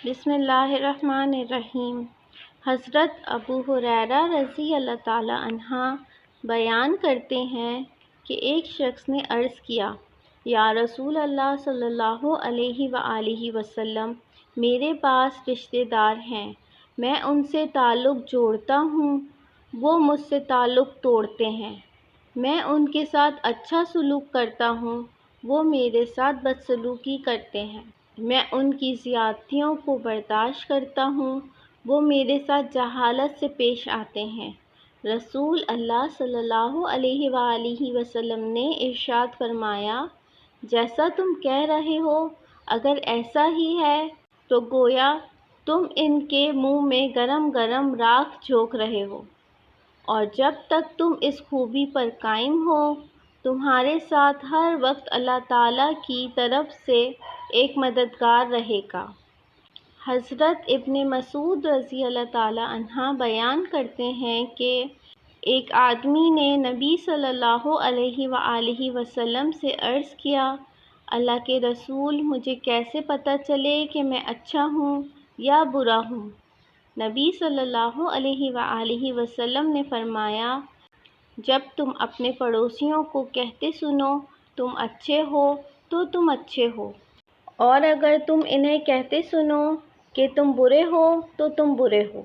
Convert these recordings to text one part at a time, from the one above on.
بسم اللہ الرحمن الرحیم۔ حضرت ابو ہریرہ رضی اللہ تعالی عنہ بیان کرتے ہیں کہ ایک شخص نے عرض کیا، یا رسول اللہ صلی اللہ علیہ وآلہ وسلم، میرے پاس رشتہ دار ہیں، میں ان سے تعلق جوڑتا ہوں، وہ مجھ سے تعلق توڑتے ہیں۔ میں ان کے ساتھ اچھا سلوک کرتا ہوں، وہ میرے ساتھ بدسلوکی کرتے ہیں۔ میں ان کی زیادتیوں کو برداشت کرتا ہوں، وہ میرے ساتھ جہالت سے پیش آتے ہیں۔ رسول اللہ صلی اللہ علیہ وآلہ وسلم نے ارشاد فرمایا، جیسا تم کہہ رہے ہو، اگر ایسا ہی ہے تو گویا تم ان کے منہ میں گرم گرم راکھ جھونک رہے ہو، اور جب تک تم اس خوبی پر قائم ہو، تمہارے ساتھ ہر وقت اللہ تعالیٰ کی طرف سے ایک مددگار رہے گا۔ حضرت ابن مسعود رضی اللہ تعالی عنہ بیان کرتے ہیں کہ ایک آدمی نے نبی صلی اللہ علیہ وآلہ وسلم سے عرض کیا، اللہ کے رسول، مجھے کیسے پتہ چلے کہ میں اچھا ہوں یا برا ہوں؟ نبی صلی اللہ علیہ وآلہ وسلم نے فرمایا، جب تم اپنے پڑوسیوں کو کہتے سنو تم اچھے ہو تو تم اچھے ہو، اور اگر تم انہیں کہتے سنو کہ تم برے ہو تو تم برے ہو۔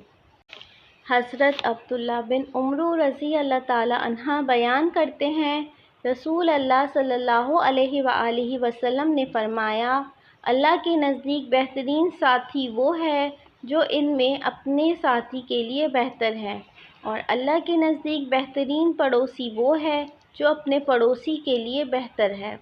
حضرت عبداللہ بن عمر رضی اللہ تعالی عنہ بیان کرتے ہیں، رسول اللہ صلی اللہ علیہ وآلہ وسلم نے فرمایا، اللہ کے نزدیک بہترین ساتھی وہ ہے جو ان میں اپنے ساتھی کے لیے بہتر ہے، اور اللہ کے نزدیک بہترین پڑوسی وہ ہے جو اپنے پڑوسی کے لیے بہتر ہے۔